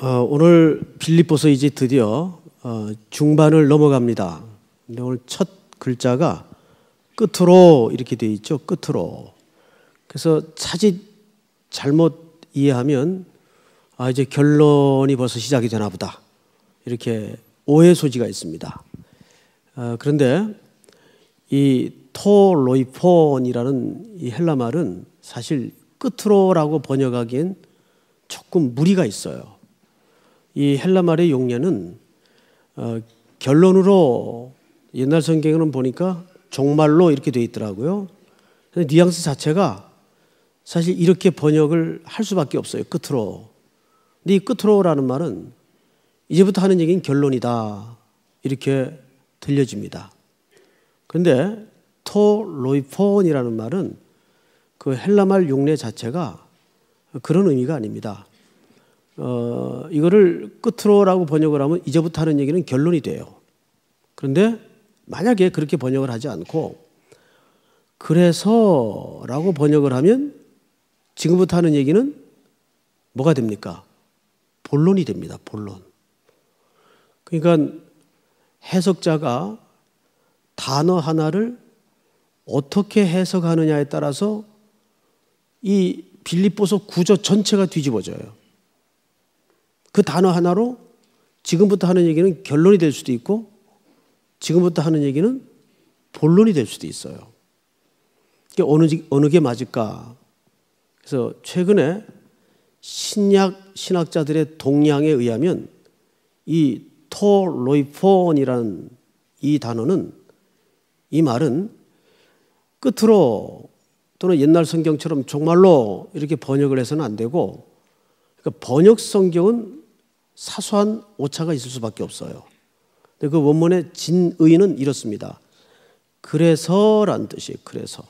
오늘 빌립보서 이제 드디어 중반을 넘어갑니다. 근데 오늘 첫 글자가 끝으로 이렇게 되어 있죠. 끝으로. 그래서 차짓 잘못 이해하면 이제 결론이 벌써 시작이 되나 보다. 이렇게 오해 소지가 있습니다. 그런데 이 토로이폰이라는 이 헬라 말은 사실 끝으로라고 번역하기엔 조금 무리가 있어요. 이 헬라 말의 용례는 결론으로 옛날 성경에는 보니까 종말로 이렇게 되어 있더라고요. 뉘앙스 자체가 사실 이렇게 번역을 할 수밖에 없어요. 끝으로. 근데 이 끝으로라는 말은 이제부터 하는 얘기는 결론이다. 이렇게 들려집니다. 그런데 토로이폰이라는 말은 그 헬라 말 용례 자체가 그런 의미가 아닙니다. 이거를 끝으로라고 번역을 하면 이제부터 하는 얘기는 결론이 돼요. 그런데 만약에 그렇게 번역을 하지 않고 그래서라고 번역을 하면 지금부터 하는 얘기는 뭐가 됩니까? 본론이 됩니다. 본론. 그러니까 해석자가 단어 하나를 어떻게 해석하느냐에 따라서 이 빌립보서 구조 전체가 뒤집어져요. 그 단어 하나로 지금부터 하는 얘기는 결론이 될 수도 있고 지금부터 하는 얘기는 본론이 될 수도 있어요. 어느 게 맞을까? 그래서 최근에 신학자들의 동향에 의하면 이 토로이폰이라는 이 단어는, 이 말은 끝으로 또는 옛날 성경처럼 정말로 이렇게 번역을 해서는 안 되고, 그러니까 번역 성경은 사소한 오차가 있을 수밖에 없어요. 근데 그 원문의 진의는 이렇습니다. 그래서란 뜻이에요. 그래서.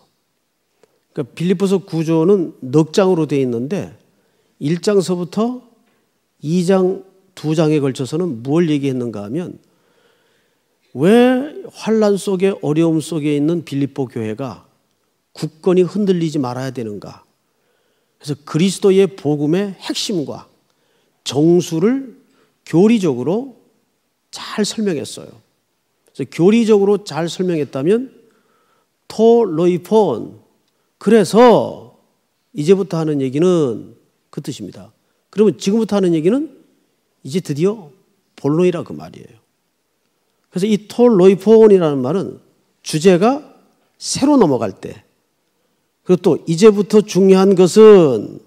그러니까 빌립보서 구조는 넉 장으로 되어 있는데 1장서부터 2장, 2장에 걸쳐서는 뭘 얘기했는가 하면 왜 환난 속에 어려움 속에 있는 빌립보 교회가 굳건히 흔들리지 말아야 되는가. 그래서 그리스도의 복음의 핵심과 정수를 교리적으로 잘 설명했어요. 그래서 교리적으로 잘 설명했다면 토로이폰, 그래서 이제부터 하는 얘기는 그 뜻입니다. 그러면 지금부터 하는 얘기는 이제 드디어 본론이라 그 말이에요. 그래서 이 토로이폰이라는 말은 주제가 새로 넘어갈 때, 그리고 또 이제부터 중요한 것은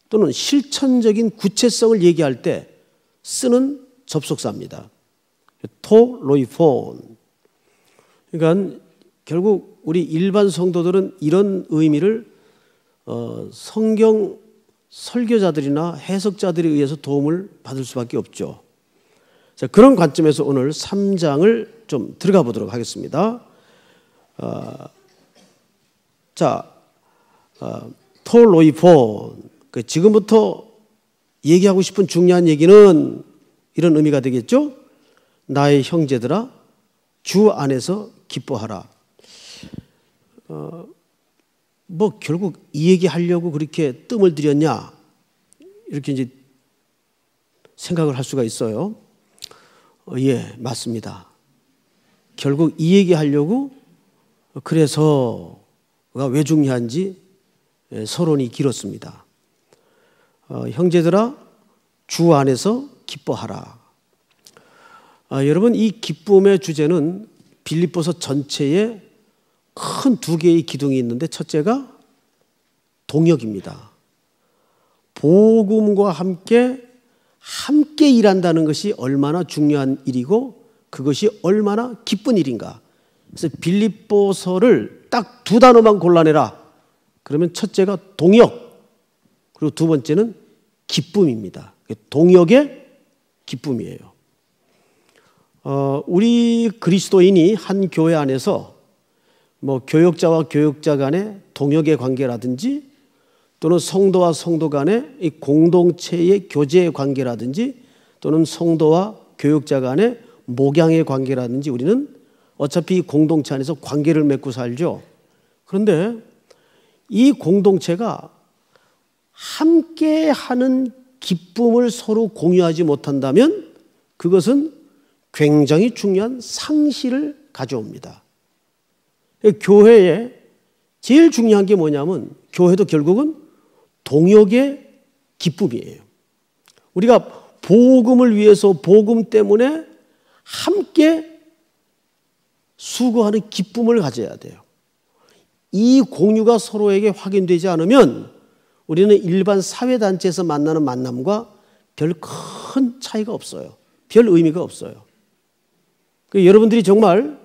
또는 실천적인 구체성을 얘기할 때 쓰는 접속사입니다. 토로이폰. 그러니까 결국 우리 일반 성도들은 이런 의미를 성경 설교자들이나 해석자들에 의해서 도움을 받을 수밖에 없죠. 자, 그런 관점에서 오늘 3장을 좀 들어가 보도록 하겠습니다. 토로이폰. 지금부터 얘기하고 싶은 중요한 얘기는 이런 의미가 되겠죠? 나의 형제들아, 주 안에서 기뻐하라. 결국 이 얘기 하려고 그렇게 뜸을 들였냐? 이렇게 이제 생각을 할 수가 있어요. 예, 맞습니다. 결국 이 얘기 하려고 그래서가 왜 중요한지 서론이 길었습니다. 형제들아, 주 안에서 기뻐하라. 여러분, 이 기쁨의 주제는 빌립보서 전체에 큰 두 개의 기둥이 있는데 첫째가 동역입니다. 복음과 함께 일한다는 것이 얼마나 중요한 일이고 그것이 얼마나 기쁜 일인가. 그래서 빌립보서를 딱 두 단어만 골라내라. 그러면 첫째가 동역, 그리고 두 번째는 기쁨입니다. 동역의 기쁨이에요. 우리 그리스도인이 한 교회 안에서 교역자와 교역자 간의 동역의 관계라든지 또는 성도와 성도 간의 이 공동체의 교제의 관계라든지 또는 성도와 교역자 간의 목양의 관계라든지 우리는 어차피 공동체 안에서 관계를 맺고 살죠. 그런데 이 공동체가 함께하는 기쁨을 서로 공유하지 못한다면 그것은 굉장히 중요한 상실을 가져옵니다. 교회에 제일 중요한 게 뭐냐면 교회도 결국은 동역의 기쁨이에요. 우리가 복음을 위해서 복음 때문에 함께 수고하는 기쁨을 가져야 돼요. 이 공유가 서로에게 확인되지 않으면 우리는 일반 사회단체에서 만나는 만남과 별 큰 차이가 없어요. 별 의미가 없어요. 여러분들이 정말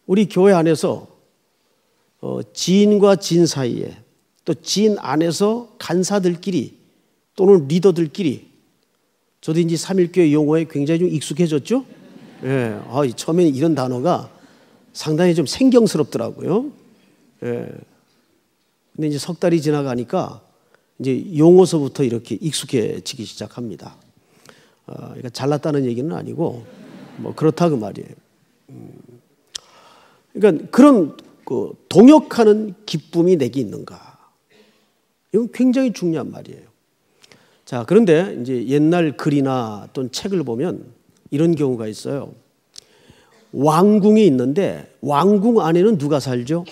우리 교회 안에서 지인과 지인 사이에 또 지인 안에서 간사들끼리 또는 리더들끼리 저도 이제 삼일교회 용어에 굉장히 좀 익숙해졌죠? 예. 처음에는 이런 단어가 상당히 좀 생경스럽더라고요. 예. 근데 이제 석 달이 지나가니까 이제 용어서부터 이렇게 익숙해지기 시작합니다. 그러니까 잘났다는 얘기는 아니고 뭐 그렇다 그 말이에요. 그러니까 그런 동역하는 기쁨이 내게 있는가? 이건 굉장히 중요한 말이에요. 자, 그런데 이제 옛날 글이나 또는 책을 보면 이런 경우가 있어요. 왕궁이 있는데 왕궁 안에는 누가 살죠?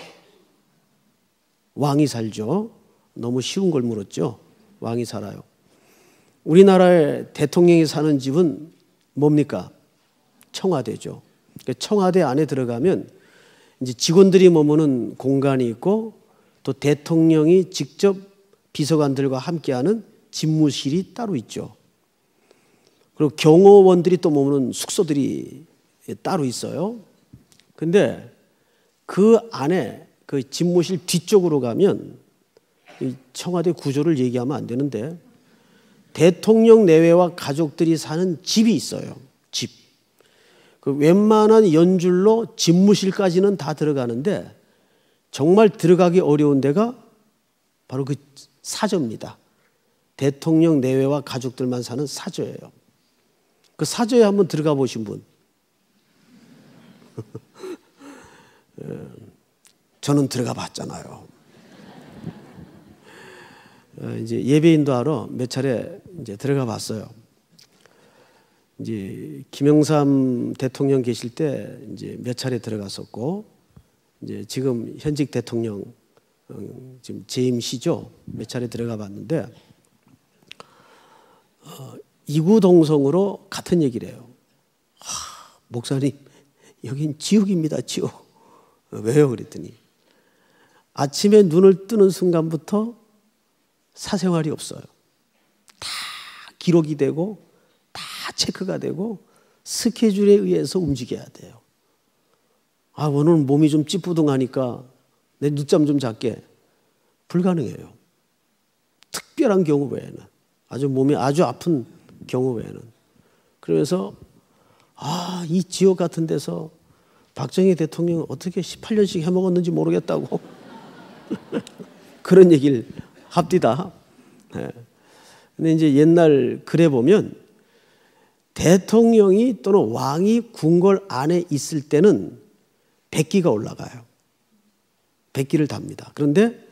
왕이 살죠. 너무 쉬운 걸 물었죠. 왕이 살아요. 우리나라의 대통령이 사는 집은 뭡니까? 청와대죠. 청와대 안에 들어가면 이제 직원들이 머무는 공간이 있고 또 대통령이 직접 비서관들과 함께하는 집무실이 따로 있죠. 그리고 경호원들이 또 머무는 숙소들이 따로 있어요. 근데 그 안에 그 집무실 뒤쪽으로 가면 이 청와대 구조를 얘기하면 안 되는데 대통령 내외와 가족들이 사는 집이 있어요. 집. 그 웬만한 연줄로 집무실까지는 다 들어가는데 정말 들어가기 어려운 데가 바로 그 사저입니다. 대통령 내외와 가족들만 사는 사저예요. 그 사저에 한번 들어가 보신 분? 저는 들어가 봤잖아요. 이제 예배인도 하러 몇 차례 이제 들어가 봤어요. 이제 김영삼 대통령 계실 때 이제 몇 차례 들어갔었고, 이제 지금 현직 대통령 지금 재임 시죠. 몇 차례 들어가 봤는데 이구동성으로 같은 얘기를 해요. 목사님, 여긴 지옥입니다, 지옥. 왜요? 그랬더니 아침에 눈을 뜨는 순간부터 사생활이 없어요. 다 기록이 되고 다 체크가 되고 스케줄에 의해서 움직여야 돼요. 오늘 몸이 좀 찌뿌둥하니까 내 늦잠 좀 잘게. 불가능해요. 특별한 경우 외에는. 아주 몸이 아주 아픈 경우 외에는. 그래서 이 지옥 같은 데서 박정희 대통령은 어떻게 18년씩 해먹었는지 모르겠다고 그런 얘기를 합디다. 근데 이제 옛날 글에 보면 대통령이 또는 왕이 궁궐 안에 있을 때는 백기가 올라가요. 백기를 답니다. 그런데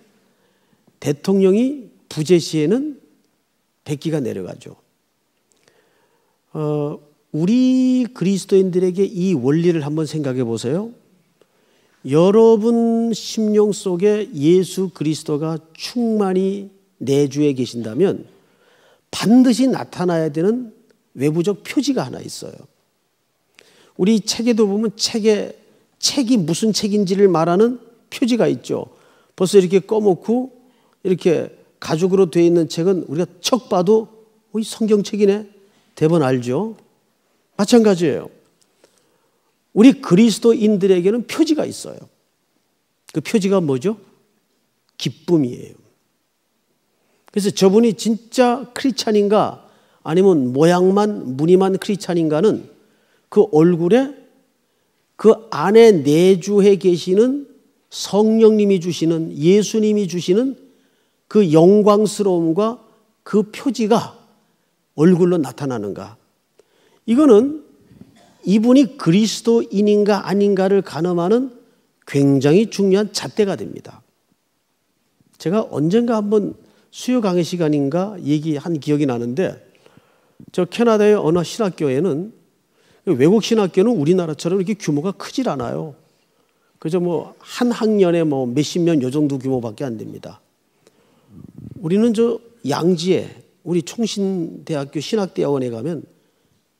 대통령이 부재 시에는 백기가 내려가죠. 우리 그리스도인들에게 이 원리를 한번 생각해 보세요. 여러분 심령 속에 예수 그리스도가 충만히 내주에 계신다면 반드시 나타나야 되는 외부적 표지가 하나 있어요. 우리 책에도 보면 책이 무슨 책인지를 말하는 표지가 있죠. 벌써 이렇게 꺼놓고 이렇게 가죽으로 되어 있는 책은 우리가 척 봐도 이 성경책이네. 대번 알죠? 마찬가지예요. 우리 그리스도인들에게는 표지가 있어요. 그 표지가 뭐죠? 기쁨이에요. 그래서 저분이 진짜 크리스찬인가 아니면 모양만 무늬만 크리스찬인가는 그 얼굴에 그 안에 내주해 계시는 성령님이 주시는 예수님이 주시는 그 영광스러움과 그 표지가 얼굴로 나타나는가. 이거는 이분이 그리스도인인가 아닌가를 가늠하는 굉장히 중요한 잣대가 됩니다. 제가 언젠가 한번 수요 강의 시간인가 얘기한 기억이 나는데 저 캐나다의 어느 신학교에는, 외국 신학교는 우리나라처럼 이렇게 규모가 크질 않아요. 그저 뭐 한 학년에 뭐 몇십 명 요 정도 규모밖에 안 됩니다. 우리는 저 양지에 우리 총신대학교 신학대학원에 가면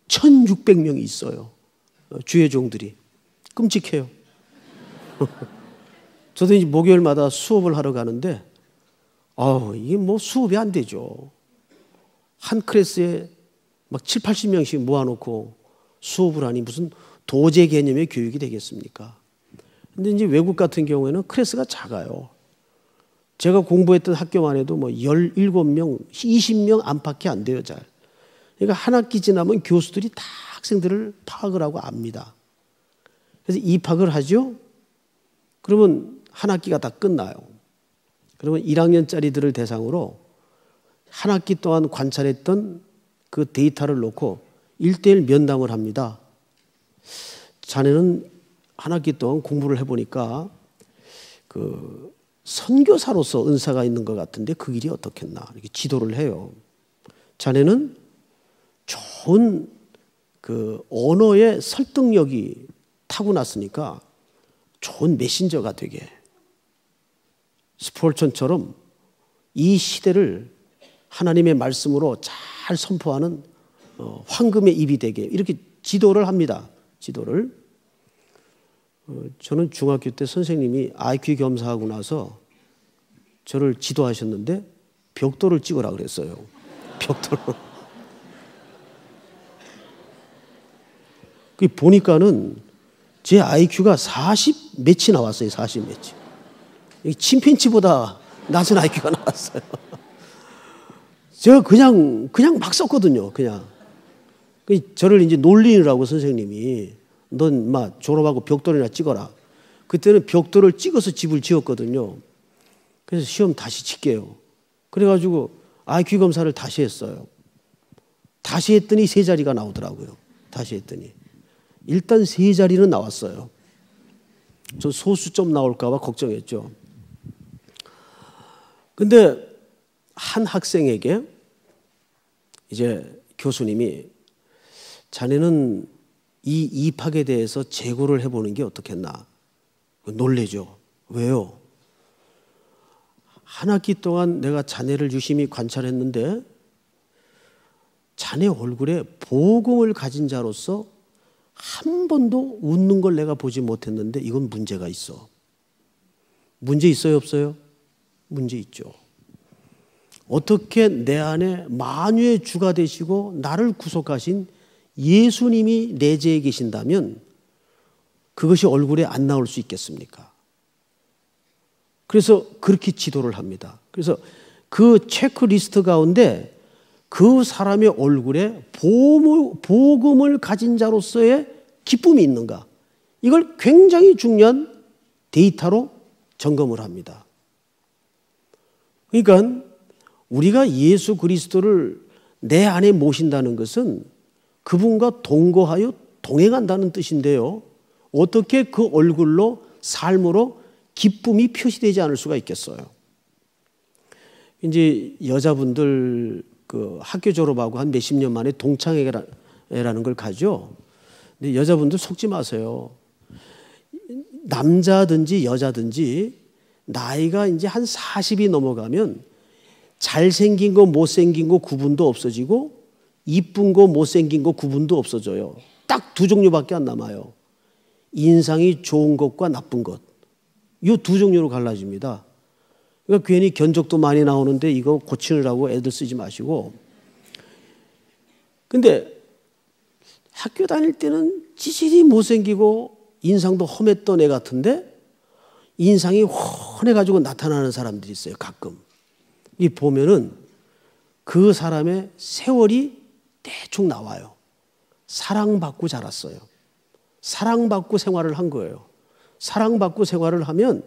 1,600명이 있어요. 주회종들이. 끔찍해요. 저도 이제 목요일마다 수업을 하러 가는데, 이게 뭐 수업이 안 되죠. 한 클래스에 막 7, 80명씩 모아놓고 수업을 하니 무슨 도제 개념의 교육이 되겠습니까? 근데 이제 외국 같은 경우에는 클래스가 작아요. 제가 공부했던 학교만 해도 뭐 17명, 20명 안팎이 안 돼요, 잘. 그러니까 한 학기 지나면 교수들이 다 학생들을 파악을 하고 압니다. 그래서 입학을 하죠? 그러면 한 학기가 다 끝나요. 그러면 1학년짜리들을 대상으로 한 학기 동안 관찰했던 그 데이터를 놓고 1:1 면담을 합니다. 자네는 한 학기 동안 공부를 해보니까 그 선교사로서 은사가 있는 것 같은데 그 일이 어떻겠나 이렇게 지도를 해요. 자네는 좋은 그 언어의 설득력이 타고났으니까 좋은 메신저가 되게, 스폴천처럼 이 시대를 하나님의 말씀으로 잘 선포하는 황금의 입이 되게 이렇게 지도를 합니다. 지도를. 저는 중학교 때 선생님이 IQ 겸사하고 나서 저를 지도하셨는데 벽돌을 찍으라 그랬어요. 벽돌을. 그 보니까는 제 IQ가 40 몇이 나왔어요. 40 몇이. 침팬지보다 낮은 IQ가 나왔어요. 제가 그냥 막 썼거든요. 그냥. 저를 이제 놀리느라고 선생님이, 넌 막 졸업하고 벽돌이나 찍어라. 그때는 벽돌을 찍어서 집을 지었거든요. 그래서 시험 다시 칠게요. 그래가지고 IQ 검사를 다시 했어요. 다시 했더니 3자리가 나오더라고요. 다시 했더니. 일단 3자리는 나왔어요. 저 소수점 나올까 봐 걱정했죠. 근데 한 학생에게 이제 교수님이, 자네는 이 입학에 대해서 재고를 해보는 게 어떻겠나. 놀래죠. 왜요? 한 학기 동안 내가 자네를 유심히 관찰했는데 자네 얼굴에 복음을 가진 자로서 한 번도 웃는 걸 내가 보지 못했는데 이건 문제가 있어. 문제 있어요, 없어요? 문제 있죠. 어떻게 내 안에 만유의 주가 되시고 나를 구속하신 예수님이 내재해 계신다면 그것이 얼굴에 안 나올 수 있겠습니까? 그래서 그렇게 지도를 합니다. 그래서 그 체크리스트 가운데 그 사람의 얼굴에 복음을 가진 자로서의 기쁨이 있는가, 이걸 굉장히 중요한 데이터로 점검을 합니다. 그러니까 우리가 예수 그리스도를 내 안에 모신다는 것은 그분과 동거하여 동행한다는 뜻인데요. 어떻게 그 얼굴로, 삶으로 기쁨이 표시되지 않을 수가 있겠어요? 이제 여자분들 그 학교 졸업하고 한 몇십 년 만에 동창회라는 걸 가죠. 근데 여자분들 속지 마세요. 남자든지 여자든지 나이가 이제 한 40이 넘어가면 잘생긴 거 못생긴 거 구분도 없어지고 이쁜 거 못생긴 거 구분도 없어져요. 딱 2종류밖에 안 남아요. 인상이 좋은 것과 나쁜 것. 이 2종류로 갈라집니다. 그러니까 괜히 견적도 많이 나오는데 이거 고치느라고 애들 쓰지 마시고. 근데 학교 다닐 때는 찌질이 못생기고 인상도 험했던 애 같은데 인상이 훤해가지고 나타나는 사람들이 있어요. 가끔. 이 보면은 그 사람의 세월이 대충 나와요. 사랑받고 자랐어요. 사랑받고 생활을 한 거예요. 사랑받고 생활을 하면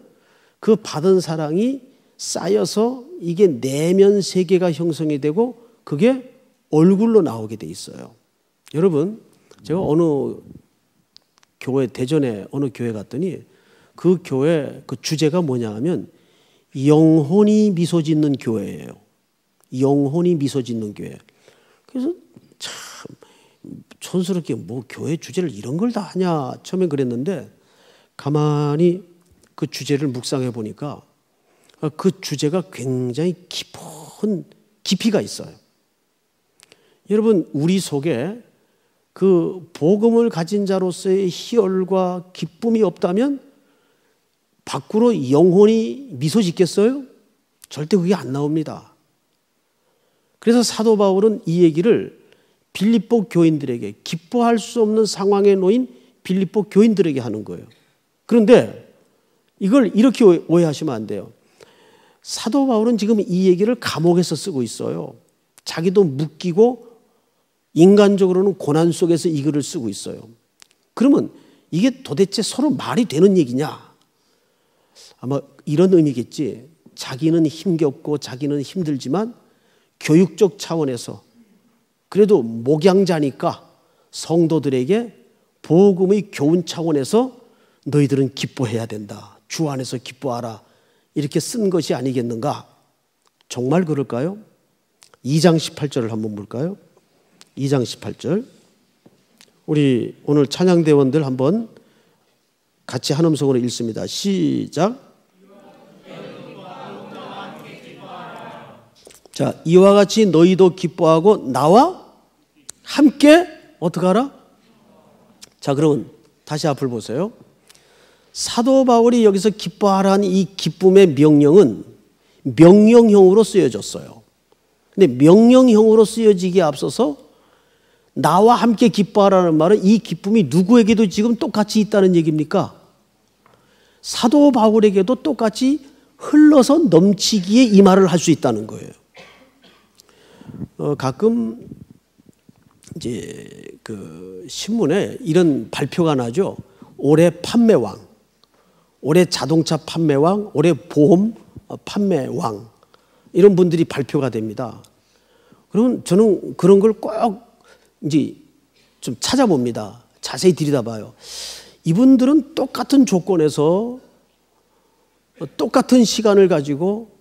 그 받은 사랑이 쌓여서 이게 내면 세계가 형성이 되고 그게 얼굴로 나오게 돼 있어요. 여러분, 제가 어느 교회, 대전에 어느 교회 갔더니 그 교회 그 주제가 뭐냐 하면 영혼이 미소 짓는 교회예요. 영혼이 미소 짓는 교회. 그래서 참 촌스럽게 뭐 교회 주제를 이런 걸 다 하냐 처음엔 그랬는데 가만히 그 주제를 묵상해 보니까 그 주제가 굉장히 깊은 깊이가 있어요. 여러분 우리 속에 그 복음을 가진 자로서의 희열과 기쁨이 없다면 밖으로 영혼이 미소 짓겠어요? 절대 그게 안 나옵니다. 그래서 사도 바울은 이 얘기를 빌립보 교인들에게 기뻐할 수 없는 상황에 놓인 빌립보 교인들에게 하는 거예요. 그런데 이걸 이렇게 오해하시면 안 돼요. 사도 바울은 지금 이 얘기를 감옥에서 쓰고 있어요. 자기도 묶이고 인간적으로는 고난 속에서 이 글을 쓰고 있어요. 그러면 이게 도대체 서로 말이 되는 얘기냐? 아마 이런 의미겠지. 자기는 힘겹고 자기는 힘들지만 교육적 차원에서 그래도 목양자니까 성도들에게 복음의 교훈 차원에서 너희들은 기뻐해야 된다. 주 안에서 기뻐하라. 이렇게 쓴 것이 아니겠는가? 정말 그럴까요? 2장 18절을 한번 볼까요? 2장 18절. 우리 오늘 찬양대원들 한번 같이 한 음성으로 읽습니다. 시작. 자, 이와 같이 너희도 기뻐하고 나와 함께 어떻게 하라? 자, 그러면 다시 앞을 보세요. 사도 바울이 여기서 기뻐하라는 이 기쁨의 명령은 명령형으로 쓰여졌어요. 근데 명령형으로 쓰여지기에 앞서서 나와 함께 기뻐하라는 말은 이 기쁨이 누구에게도 지금 똑같이 있다는 얘기입니까? 사도 바울에게도 똑같이 흘러서 넘치기에 이 말을 할 수 있다는 거예요. 가끔 이제 그 신문에 이런 발표가 나죠. 올해 판매왕, 올해 자동차 판매왕, 올해 보험 판매왕 이런 분들이 발표가 됩니다. 그러면 저는 그런 걸 꼭 이제 좀 찾아봅니다. 자세히 들여다봐요. 이분들은 똑같은 조건에서 똑같은 시간을 가지고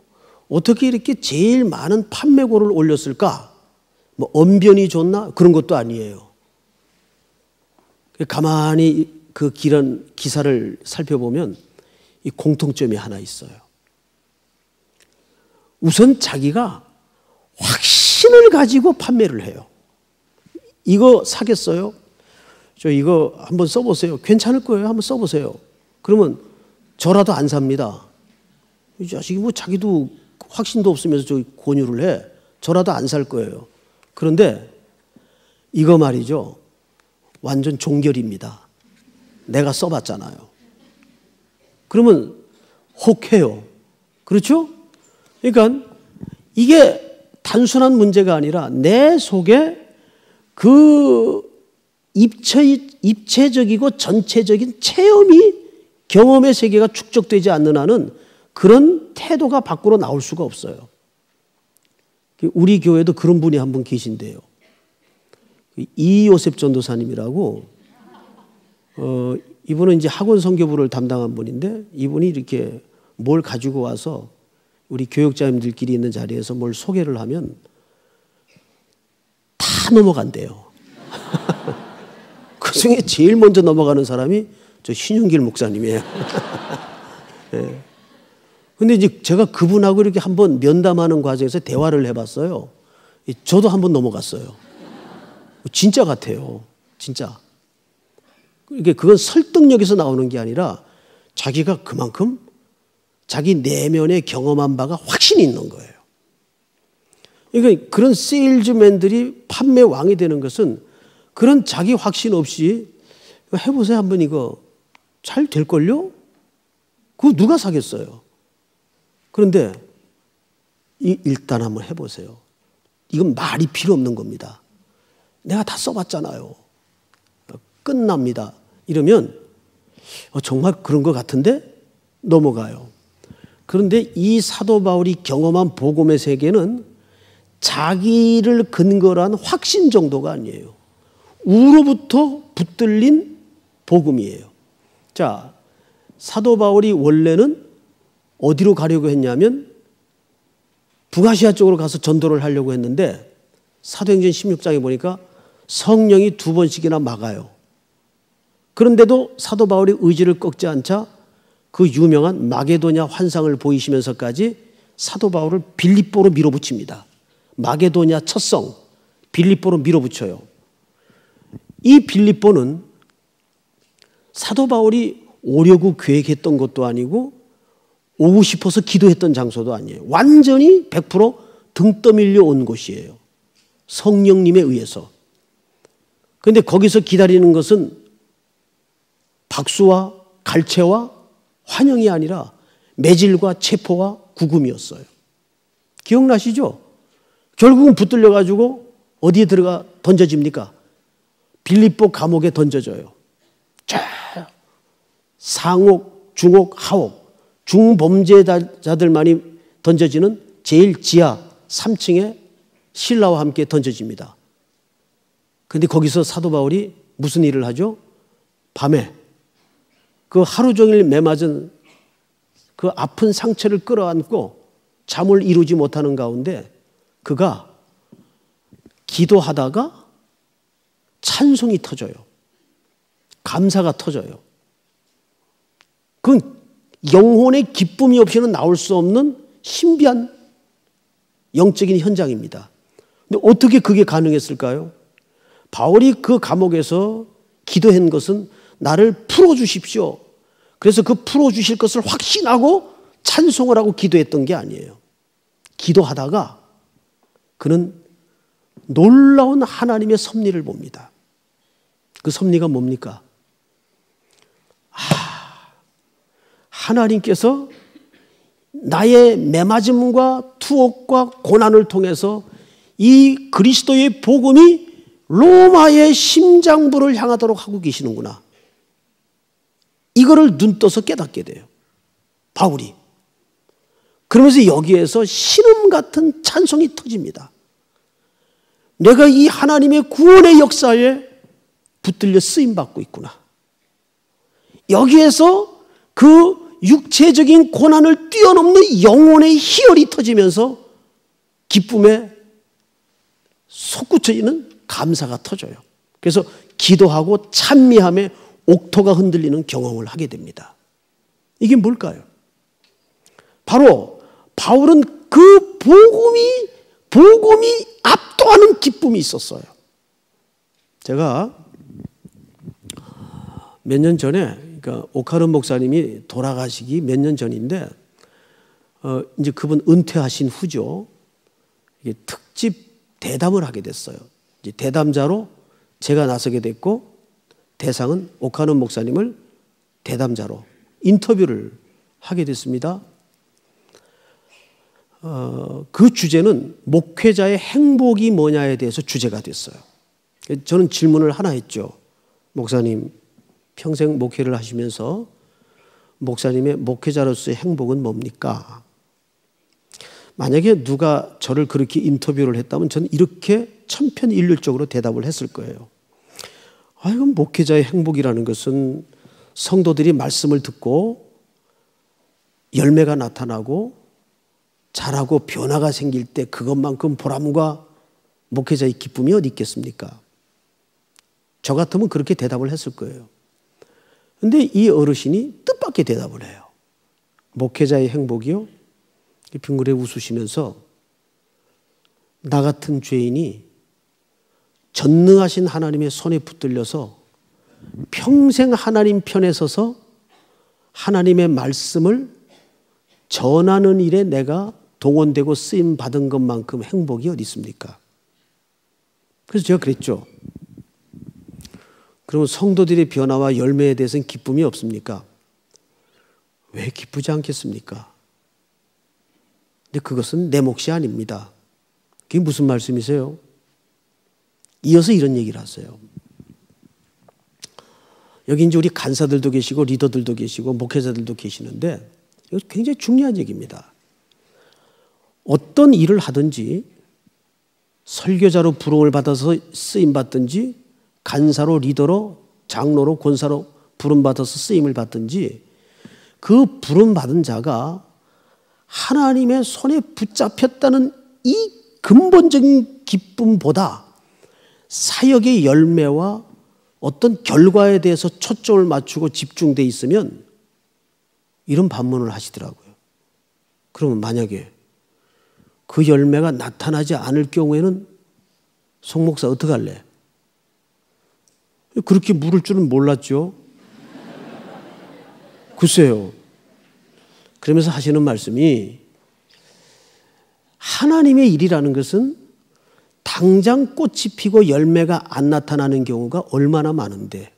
어떻게 이렇게 제일 많은 판매고를 올렸을까? 뭐 언변이 좋나? 그런 것도 아니에요. 가만히 그 길은 기사를 살펴보면 이 공통점이 하나 있어요. 우선 자기가 확신을 가지고 판매를 해요. 이거 사겠어요? 저 이거 한번 써보세요. 괜찮을 거예요. 한번 써보세요. 그러면 저라도 안 삽니다. 이 자식이 뭐 자기도 확신도 없으면서 저 권유를 해. 저라도 안 살 거예요. 그런데 이거 말이죠. 완전 종결입니다. 내가 써봤잖아요. 그러면 혹해요. 그렇죠? 그러니까 이게 단순한 문제가 아니라 내 속에 그 입체적이고 전체적인 체험이 경험의 세계가 축적되지 않는 한은 그런 태도가 밖으로 나올 수가 없어요. 우리 교회도 그런 분이 한 분 계신데요. 이요셉 전도사님이라고 이분은 이제 학원 선교부를 담당한 분인데 이분이 이렇게 뭘 가지고 와서 우리 교육자님들끼리 있는 자리에서 뭘 소개를 하면 다 넘어간대요. 그 중에 제일 먼저 넘어가는 사람이 저 신윤길 목사님이에요. 네. 근데 이제 제가 그분하고 이렇게 한번 면담하는 과정에서 대화를 해봤어요. 저도 한번 넘어갔어요. 진짜 같아요. 진짜. 그건 설득력에서 나오는 게 아니라 자기가 그만큼 자기 내면에 경험한 바가 확신이 있는 거예요. 그러니까 그런 세일즈맨들이 판매 왕이 되는 것은 그런 자기 확신 없이 해보세요. 한번 이거 잘 될걸요? 그거 누가 사겠어요? 그런데 일단 한번 해보세요. 이건 말이 필요 없는 겁니다. 내가 다 써봤잖아요. 끝납니다. 이러면 정말 그런 것 같은데 넘어가요. 그런데 이 사도 바울이 경험한 복음의 세계는 자기를 근거로 한 확신 정도가 아니에요. 우로부터 붙들린 복음이에요. 자, 사도 바울이 원래는 어디로 가려고 했냐면 북아시아 쪽으로 가서 전도를 하려고 했는데 사도행전 16장에 보니까 성령이 2번씩이나 막아요. 그런데도 사도 바울이 의지를 꺾지 않자 그 유명한 마게도냐 환상을 보이시면서까지 사도 바울을 빌립보로 밀어붙입니다. 마게도냐 첫성 빌립보로 밀어붙여요. 이 빌립보는 사도 바울이 오려고 계획했던 것도 아니고 오고 싶어서 기도했던 장소도 아니에요. 완전히 100% 등 떠밀려 온 곳이에요. 성령님에 의해서. 그런데 거기서 기다리는 것은 박수와 갈채와 환영이 아니라 매질과 체포와 구금이었어요. 기억나시죠? 결국은 붙들려 가지고 어디에 들어가 던져집니까? 빌립보 감옥에 던져져요. 자, 상옥, 중옥, 하옥, 중범죄자들만이 던져지는 제일 지하 3층에 신라와 함께 던져집니다. 그런데 거기서 사도 바울이 무슨 일을 하죠? 밤에 그 하루 종일 매맞은 그 아픈 상처를 끌어안고 잠을 이루지 못하는 가운데 그가 기도하다가 찬송이 터져요. 감사가 터져요. 그건 영혼의 기쁨이 없이는 나올 수 없는 신비한 영적인 현장입니다. 근데 어떻게 그게 가능했을까요? 바울이 그 감옥에서 기도한 것은 나를 풀어주십시오. 그래서 그 풀어주실 것을 확신하고 찬송을 하고 기도했던 게 아니에요. 기도하다가 그는 놀라운 하나님의 섭리를 봅니다. 그 섭리가 뭡니까? 하나님께서 나의 매맞음과 투옥과 고난을 통해서 이 그리스도의 복음이 로마의 심장부를 향하도록 하고 계시는구나. 이거를 눈 떠서 깨닫게 돼요. 바울이. 그러면서 여기에서 신음 같은 찬송이 터집니다. 내가 이 하나님의 구원의 역사에 붙들려 쓰임받고 있구나. 여기에서 그 육체적인 고난을 뛰어넘는 영혼의 희열이 터지면서 기쁨에 솟구쳐지는 감사가 터져요. 그래서 기도하고 찬미함에 옥토가 흔들리는 경험을 하게 됩니다. 이게 뭘까요? 바로 바울은 그 복음이 압도하는 기쁨이 있었어요. 제가 몇 년 전에 그러니까 오카른 목사님이 돌아가시기 몇 년 전인데 이제 그분 은퇴하신 후죠. 이게 특집 대담을 하게 됐어요. 이제 대담자로 제가 나서게 됐고 대상은 오카른 목사님을 대담자로 인터뷰를 하게 됐습니다. 그 주제는 목회자의 행복이 뭐냐에 대해서 주제가 됐어요. 저는 질문을 하나 했죠. 목사님, 평생 목회를 하시면서 목사님의 목회자로서의 행복은 뭡니까? 만약에 누가 저를 그렇게 인터뷰를 했다면 저는 이렇게 천편일률적으로 대답을 했을 거예요. 이건 목회자의 행복이라는 것은 성도들이 말씀을 듣고 열매가 나타나고 자라고 변화가 생길 때 그것만큼 보람과 목회자의 기쁨이 어디 있겠습니까? 저 같으면 그렇게 대답을 했을 거예요. 그런데 이 어르신이 뜻밖의 대답을 해요. 목회자의 행복이요? 빙그레 웃으시면서 나 같은 죄인이 전능하신 하나님의 손에 붙들려서 평생 하나님 편에 서서 하나님의 말씀을 전하는 일에 내가 동원되고 쓰임 받은 것만큼 행복이 어디 있습니까? 그래서 제가 그랬죠. 그러면 성도들의 변화와 열매에 대해서는 기쁨이 없습니까? 왜 기쁘지 않겠습니까? 근데 그것은 내 몫이 아닙니다. 그게 무슨 말씀이세요? 이어서 이런 얘기를 하세요. 여기 이제 우리 간사들도 계시고 리더들도 계시고 목회자들도 계시는데 이거 굉장히 중요한 얘기입니다. 어떤 일을 하든지 설교자로 부름을 받아서 쓰임 받든지 간사로 리더로 장로로 권사로 부름 받아서 쓰임을 받든지 그 부름 받은 자가 하나님의 손에 붙잡혔다는 이 근본적인 기쁨보다 사역의 열매와 어떤 결과에 대해서 초점을 맞추고 집중돼 있으면 이런 반문을 하시더라고요. 그러면 만약에 그 열매가 나타나지 않을 경우에는 송 목사 어떡할래? 그렇게 물을 줄은 몰랐죠. 글쎄요. 그러면서 하시는 말씀이 하나님의 일이라는 것은 당장 꽃이 피고 열매가 안 나타나는 경우가 얼마나 많은데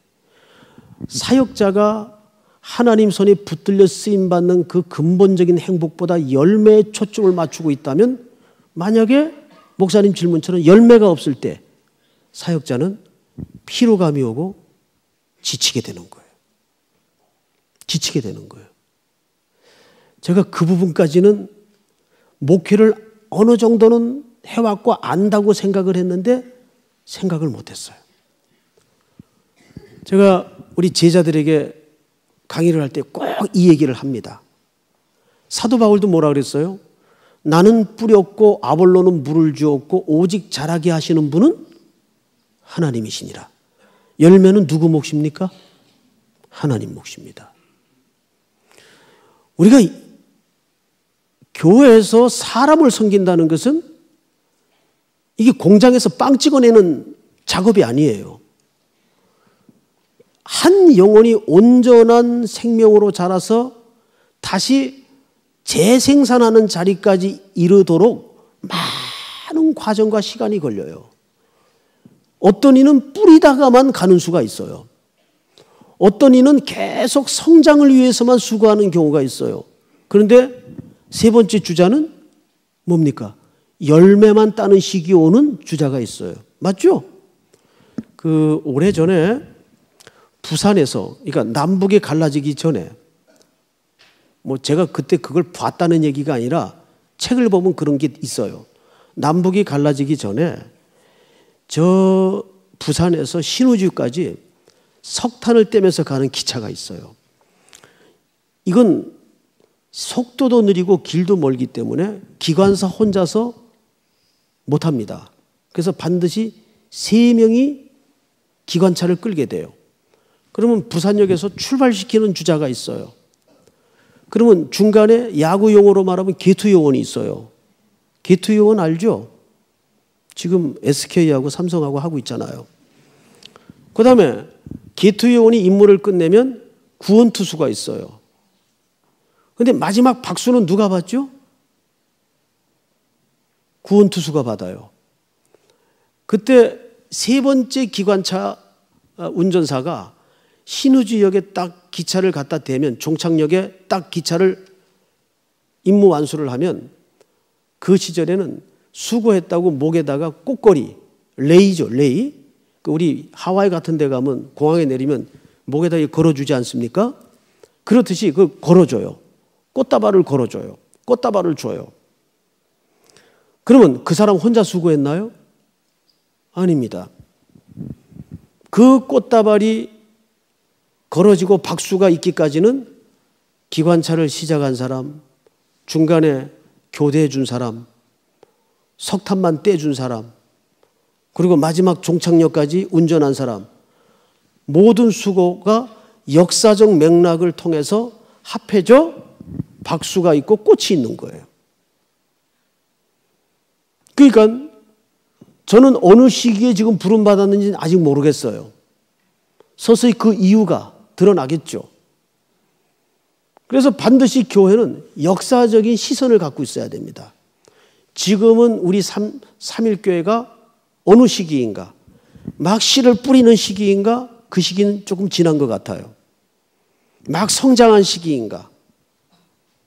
사역자가 하나님 손에 붙들려 쓰임받는 그 근본적인 행복보다 열매에 초점을 맞추고 있다면 만약에 목사님 질문처럼 열매가 없을 때 사역자는 피로감이 오고 지치게 되는 거예요. 지치게 되는 거예요. 제가 그 부분까지는 목회를 어느 정도는 해왔고 안다고 생각을 했는데 생각을 못했어요. 제가 우리 제자들에게 강의를 할 때 꼭 이 얘기를 합니다. 사도 바울도 뭐라 그랬어요? 나는 뿌렸고 아볼로는 물을 주었고 오직 자라게 하시는 분은 하나님이시니라. 열매는 누구 몫입니까? 하나님 몫입니다. 우리가 교회에서 사람을 섬긴다는 것은 이게 공장에서 빵 찍어내는 작업이 아니에요. 한 영혼이 온전한 생명으로 자라서 다시 재생산하는 자리까지 이르도록 많은 과정과 시간이 걸려요. 어떤 이는 뿌리다가만 가는 수가 있어요. 어떤 이는 계속 성장을 위해서만 수고하는 경우가 있어요. 그런데 세 번째 주자는 뭡니까? 열매만 따는 시기 오는 주자가 있어요. 맞죠? 그 오래전에 부산에서, 그러니까 남북이 갈라지기 전에, 뭐 제가 그때 그걸 봤다는 얘기가 아니라 책을 보면 그런 게 있어요. 남북이 갈라지기 전에 저 부산에서 신우주까지 석탄을 떼면서 가는 기차가 있어요. 이건 속도도 느리고 길도 멀기 때문에 기관사 혼자서 못합니다. 그래서 반드시 3명이 기관차를 끌게 돼요. 그러면 부산역에서 출발시키는 주자가 있어요. 그러면 중간에 야구 용어로 말하면 개투 요원이 있어요. 개투 요원 알죠? 지금 SK하고 삼성하고 하고 있잖아요. 그 다음에 개투 요원이 임무를 끝내면 구원 투수가 있어요. 그런데 마지막 박수는 누가 받죠? 구원 투수가 받아요. 그때 세 번째 기관차 운전사가 신우지역에 딱 기차를 갖다 대면, 종착역에 딱 기차를 임무 완수를 하면 그 시절에는 수고했다고 목에다가 꽃걸이, 레이죠, 레이. 우리 하와이 같은 데 가면 공항에 내리면 목에다 걸어주지 않습니까? 그렇듯이 그걸 걸어줘요. 꽃다발을 걸어줘요. 꽃다발을 줘요. 그러면 그 사람 혼자 수고했나요? 아닙니다. 그 꽃다발이 걸어지고 박수가 있기까지는 기관차를 시작한 사람, 중간에 교대해 준 사람, 석탄만 떼준 사람, 그리고 마지막 종착역까지 운전한 사람, 모든 수고가 역사적 맥락을 통해서 합해져 박수가 있고 꽃이 있는 거예요. 그러니까 저는 어느 시기에 지금 부름받았는지는 아직 모르겠어요. 서서히 그 이유가 드러나겠죠. 그래서 반드시 교회는 역사적인 시선을 갖고 있어야 됩니다. 지금은 우리 삼일교회가 어느 시기인가? 막 씨를 뿌리는 시기인가? 그 시기는 조금 지난 것 같아요. 막 성장한 시기인가?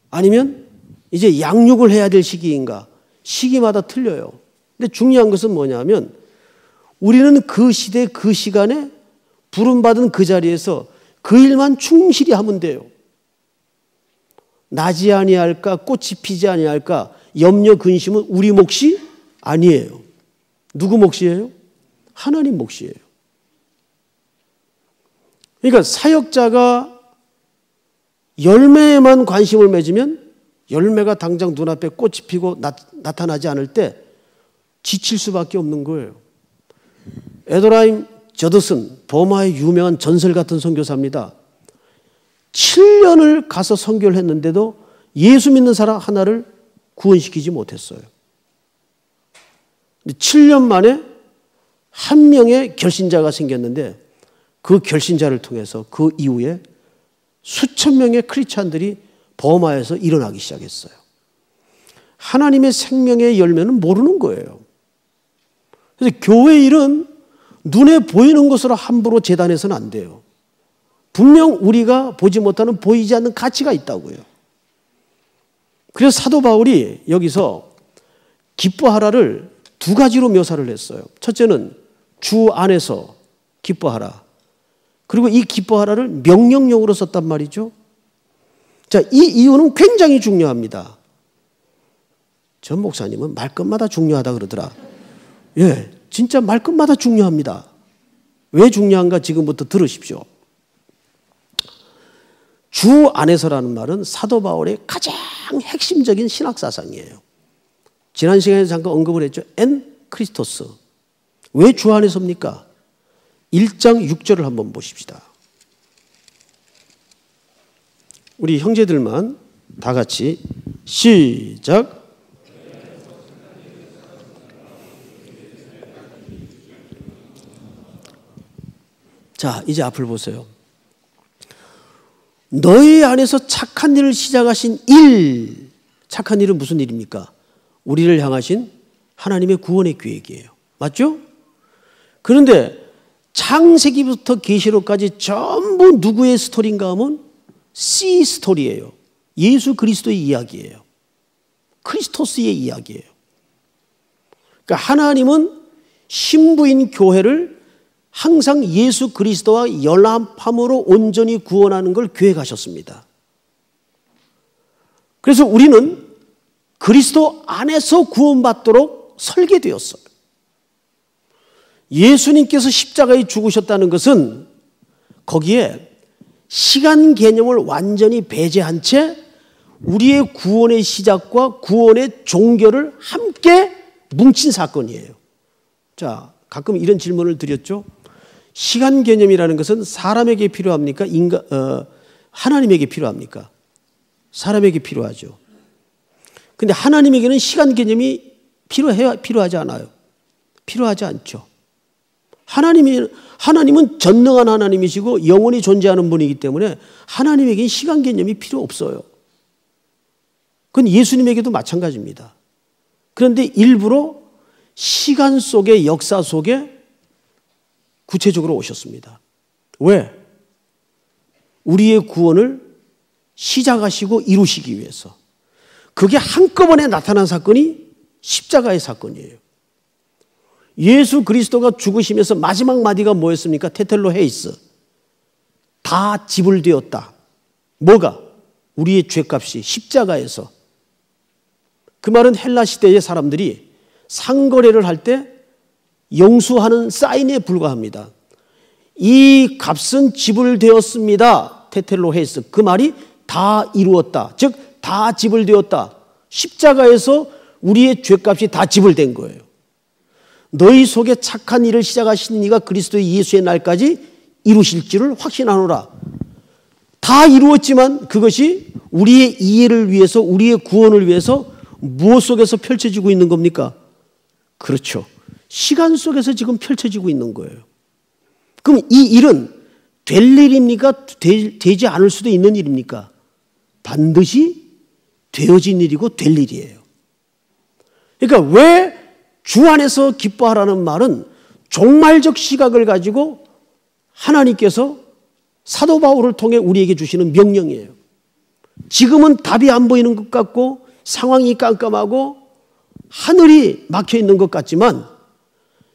아니면 이제 양육을 해야 될 시기인가? 시기마다 틀려요. 근데 중요한 것은 뭐냐면 우리는 그 시대 그 시간에 부름받은 그 자리에서 그 일만 충실히 하면 돼요. 나지 아니할까, 꽃이 피지 아니할까, 염려 근심은 우리 몫이 아니에요. 누구 몫이에요? 하나님 몫이에요. 그러니까 사역자가 열매에만 관심을 맺으면 열매가 당장 눈앞에 꽃이 피고 나타나지 않을 때 지칠 수밖에 없는 거예요. 에도라임 저드슨, 버마의 유명한 전설 같은 선교사입니다. 7년을 가서 선교를 했는데도 예수 믿는 사람 하나를 구원시키지 못했어요. 7년 만에 한 명의 결신자가 생겼는데 그 결신자를 통해서 그 이후에 수천 명의 크리스찬들이 버마에서 일어나기 시작했어요. 하나님의 생명의 열매는 모르는 거예요. 그래서 교회 일은 눈에 보이는 것으로 함부로 재단해서는 안 돼요. 분명 우리가 보지 못하는 보이지 않는 가치가 있다고요. 그래서 사도 바울이 여기서 기뻐하라를 두 가지로 묘사를 했어요. 첫째는 주 안에서 기뻐하라. 그리고 이 기뻐하라를 명령형으로 썼단 말이죠. 자, 이 이유는 굉장히 중요합니다. 전 목사님은 말끝마다 중요하다 그러더라. 예, 진짜 말끝마다 중요합니다. 왜 중요한가 지금부터 들으십시오. 주 안에서라는 말은 사도 바울의 가장 핵심적인 신학 사상이에요. 지난 시간에 잠깐 언급을 했죠. 엔 크리스토스. 왜 주 안에서입니까? 1장 6절을 한번 보십시다. 우리 형제들만 다 같이 시작. 자, 이제 앞을 보세요. 너희 안에서 착한 일을 시작하신 일. 착한 일은 무슨 일입니까? 우리를 향하신 하나님의 구원의 계획이에요. 맞죠? 그런데 창세기부터 계시록까지 전부 누구의 스토리인가 하면 C 스토리예요. 예수 그리스도의 이야기예요. 크리스토스의 이야기예요. 그러니까 하나님은 신부인 교회를 항상 예수 그리스도와 연합함으로 온전히 구원하는 걸 계획하셨습니다. 그래서 우리는 그리스도 안에서 구원받도록 설계되었어요. 예수님께서 십자가에 죽으셨다는 것은 거기에 시간 개념을 완전히 배제한 채 우리의 구원의 시작과 구원의 종결을 함께 뭉친 사건이에요. 자, 가끔 이런 질문을 드렸죠. 시간 개념이라는 것은 사람에게 필요합니까? 하나님에게 필요합니까? 사람에게 필요하죠. 근데 하나님에게는 시간 개념이 필요하지 않아요. 필요하지 않죠. 하나님은 전능한 하나님이시고 영원히 존재하는 분이기 때문에 하나님에게는 시간 개념이 필요 없어요. 그건 예수님에게도 마찬가지입니다. 그런데 일부러 시간 속의 역사 속에 구체적으로 오셨습니다. 왜? 우리의 구원을 시작하시고 이루시기 위해서. 그게 한꺼번에 나타난 사건이 십자가의 사건이에요. 예수 그리스도가 죽으시면서 마지막 마디가 뭐였습니까? 테텔로 헤이스. 다 지불되었다. 뭐가? 우리의 죄값이 십자가에서. 그 말은 헬라 시대의 사람들이 상거래를 할 때 영수하는 사인에 불과합니다. 이 값은 지불되었습니다. 테텔로 헤이스. 그 말이 다 이루었다. 즉 다 지불되었다. 십자가에서 우리의 죄값이 다 지불된 거예요. 너희 속에 착한 일을 시작하신 이가 그리스도의 예수의 날까지 이루실 줄을 확신하노라. 다 이루었지만 그것이 우리의 이해를 위해서 우리의 구원을 위해서 무엇 속에서 펼쳐지고 있는 겁니까? 그렇죠. 시간 속에서 지금 펼쳐지고 있는 거예요. 그럼 이 일은 될 일입니까? 되지 않을 수도 있는 일입니까? 반드시 되어진 일이고 될 일이에요. 그러니까 왜 주 안에서 기뻐하라는 말은 종말적 시각을 가지고 하나님께서 사도 바울을 통해 우리에게 주시는 명령이에요. 지금은 답이 안 보이는 것 같고 상황이 깜깜하고 하늘이 막혀 있는 것 같지만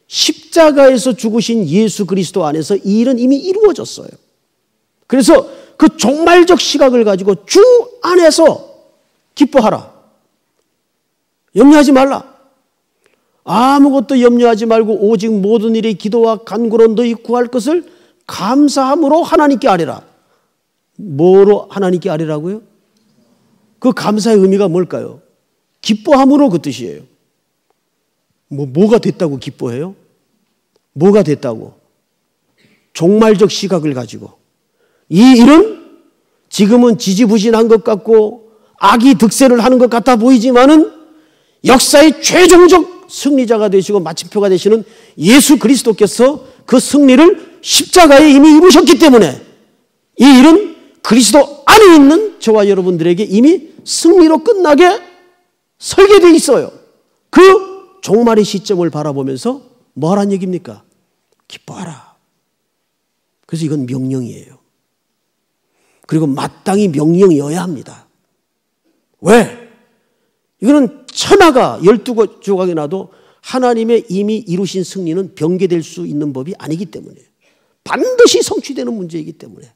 십자가에서 죽으신 예수 그리스도 안에서 이 일은 이미 이루어졌어요. 그래서 그 종말적 시각을 가지고 주 안에서 기뻐하라. 염려하지 말라. 아무것도 염려하지 말고 오직 모든 일에 기도와 간구로 너희 구할 것을 감사함으로 하나님께 아뢰라. 뭐로 하나님께 아뢰라고요? 그 감사의 의미가 뭘까요? 기뻐함으로 그 뜻이에요. 뭐가 됐다고 기뻐해요? 뭐가 됐다고? 종말적 시각을 가지고 이 일은 지금은 지지부진한 것 같고 악이 득세를 하는 것 같아 보이지만은 역사의 최종적 승리자가 되시고 마침표가 되시는 예수 그리스도께서 그 승리를 십자가에 이미 이루셨기 때문에 이 일은 그리스도 안에 있는 저와 여러분들에게 이미 승리로 끝나게 설계되어 있어요. 그 종말의 시점을 바라보면서 뭐 하라는 얘기입니까? 기뻐하라. 그래서 이건 명령이에요. 그리고 마땅히 명령이어야 합니다. 왜? 이거는 천하가 12조각이 나도 하나님의 이미 이루신 승리는 변개될 수 있는 법이 아니기 때문에 반드시 성취되는 문제이기 때문에.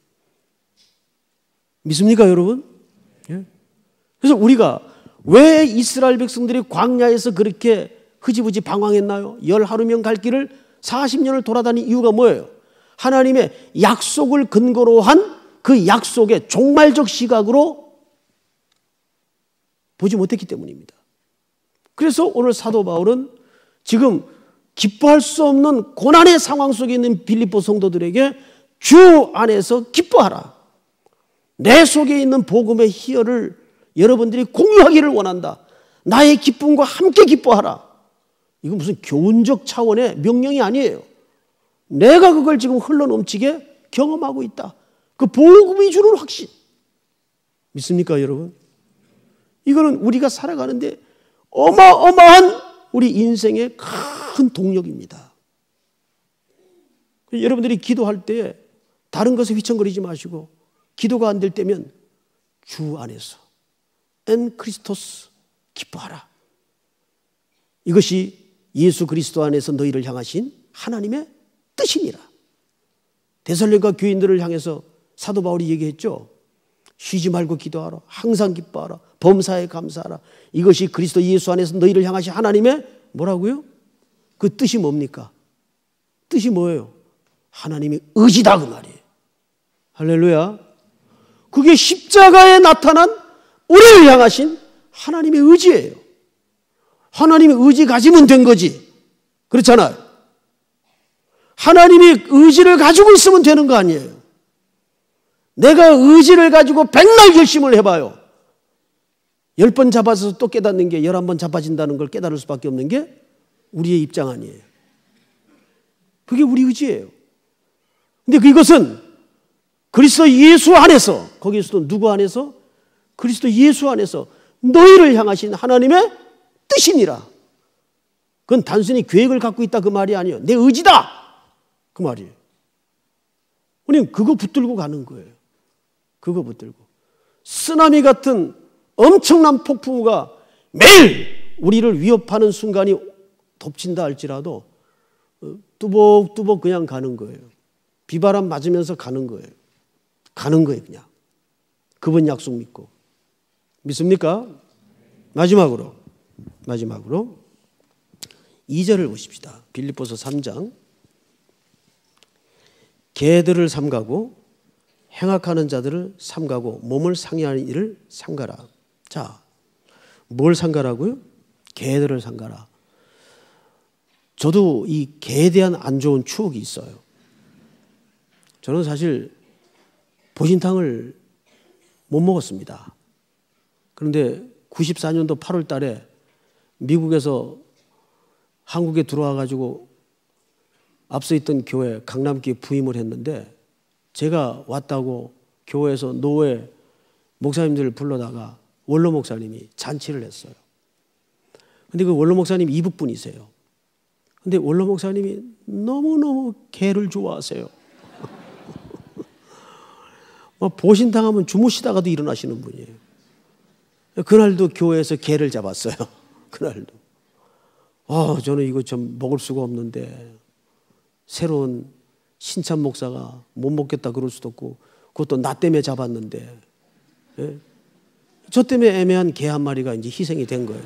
믿습니까, 여러분? 예? 그래서 우리가 왜 이스라엘 백성들이 광야에서 그렇게 흐지부지 방황했나요? 11하루면 갈 길을 40년을 돌아다닌 이유가 뭐예요? 하나님의 약속을 근거로 한 그 약속의 종말적 시각으로 보지 못했기 때문입니다. 그래서 오늘 사도 바울은 지금 기뻐할 수 없는 고난의 상황 속에 있는 빌립보 성도들에게 주 안에서 기뻐하라. 내 속에 있는 복음의 희열을 여러분들이 공유하기를 원한다. 나의 기쁨과 함께 기뻐하라. 이건 무슨 교훈적 차원의 명령이 아니에요. 내가 그걸 지금 흘러넘치게 경험하고 있다. 그 복음이 주는 확신. 믿습니까, 여러분? 이거는 우리가 살아가는데 어마어마한 우리 인생의 큰 동력입니다. 여러분들이 기도할 때 다른 것에 휘청거리지 마시고 기도가 안 될 때면 주 안에서 엔 크리스토스 기뻐하라. 이것이 예수 그리스도 안에서 너희를 향하신 하나님의 뜻이니라. 데살로니가 교인들을 향해서 사도 바울이 얘기했죠. 쉬지 말고 기도하라. 항상 기뻐하라. 범사에 감사하라. 이것이 그리스도 예수 안에서 너희를 향하신 하나님의 뭐라고요? 그 뜻이 뭡니까? 뜻이 뭐예요? 하나님의 의지다 그 말이에요. 할렐루야. 그게 십자가에 나타난 우리를 향하신 하나님의 의지예요. 하나님의 의지 가지면 된 거지. 그렇잖아요. 하나님이 의지를 가지고 있으면 되는 거 아니에요. 내가 의지를 가지고 백날 결심을 해봐요. 10번 잡아서 또 깨닫는 게 11번 잡아진다는 걸 깨달을 수밖에 없는 게 우리의 입장 아니에요. 그게 우리 의지예요. 근데 그것은 그리스도 예수 안에서, 거기서도 누구 안에서? 그리스도 예수 안에서 너희를 향하신 하나님의 뜻이니라. 그건 단순히 계획을 갖고 있다 그 말이 아니에요. 내 의지다 그 말이에요. 우리는 그거 붙들고 가는 거예요. 그거 붙들고. 쓰나미 같은 엄청난 폭풍우가 매일 우리를 위협하는 순간이 덮친다 할지라도 뚜벅뚜벅 그냥 가는 거예요. 비바람 맞으면서 가는 거예요. 가는 거예요, 그냥. 그분 약속 믿고. 믿습니까? 마지막으로 2절을 보십시다. 빌립보서 3장. 개들을 삼가고 행악하는 자들을 삼가고 몸을 상해하는 일을 삼가라. 자, 뭘 삼가라고요? 개들을 삼가라. 저도 이 개에 대한 안 좋은 추억이 있어요. 저는 사실 보신탕을 못 먹었습니다. 그런데 94년도 8월 달에 미국에서 한국에 들어와 가지고 앞서 있던 교회 강남교회 부임을 했는데 제가 왔다고 교회에서 노회 목사님들을 불러다가 원로 목사님이 잔치를 했어요. 근데 그 원로 목사님 이북 분이세요. 근데 원로 목사님이 너무너무 개를 좋아하세요. 보신당하면 주무시다가도 일어나시는 분이에요. 그날도 교회에서 개를 잡았어요. 그날도. 저는 이거 좀 먹을 수가 없는데 새로운 신참 목사가 못 먹겠다 그럴 수도 없고 그것도 나 때문에 잡았는데 예? 저 때문에 애매한 개 한 마리가 이제 희생이 된 거예요.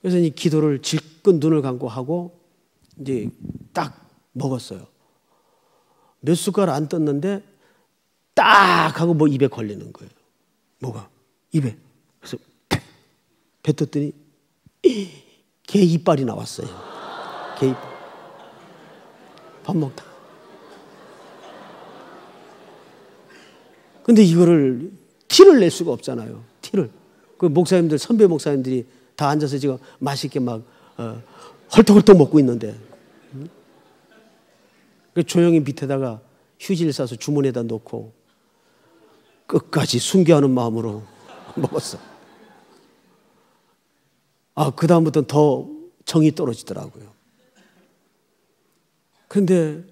그래서 이 기도를 질끈 눈을 감고 하고 이제 딱 먹었어요. 몇 숟갈 안 떴는데 딱 하고 뭐 입에 걸리는 거예요. 뭐가? 입에. 그래서 뱉었더니 개 이빨이 나왔어요. 개 이빨. 밥 먹다가. 근데 이거를 티를 낼 수가 없잖아요. 티를. 그 목사님들, 선배 목사님들이 다 앉아서 지금 맛있게 막 헐떡헐떡 먹고 있는데 조용히 밑에다가 휴지를 싸서 주머니에다 놓고 끝까지 순교하는 마음으로 먹었어. 그 다음부터는 더 정이 떨어지더라고요. 그런데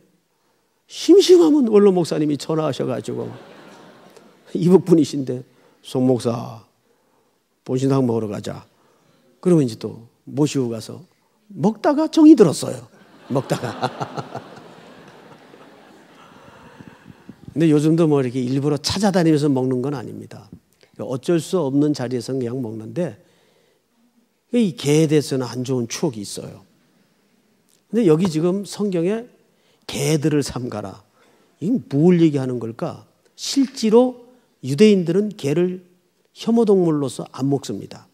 심심하면 원로 목사님이 전화하셔가지고 이북분이신데 송 목사 본신상 먹으러 가자. 그러면 이제 또 모시고 가서 먹다가 정이 들었어요. 먹다가. 근데 요즘도 뭐 이렇게 일부러 찾아다니면서 먹는 건 아닙니다. 어쩔 수 없는 자리에서는 그냥 먹는데 이 개에 대해서는 안 좋은 추억이 있어요. 근데 여기 지금 성경에 개들을 삼가라. 이게 뭘 얘기하는 걸까? 실제로 유대인들은 개를 혐오동물로서 안 먹습니다.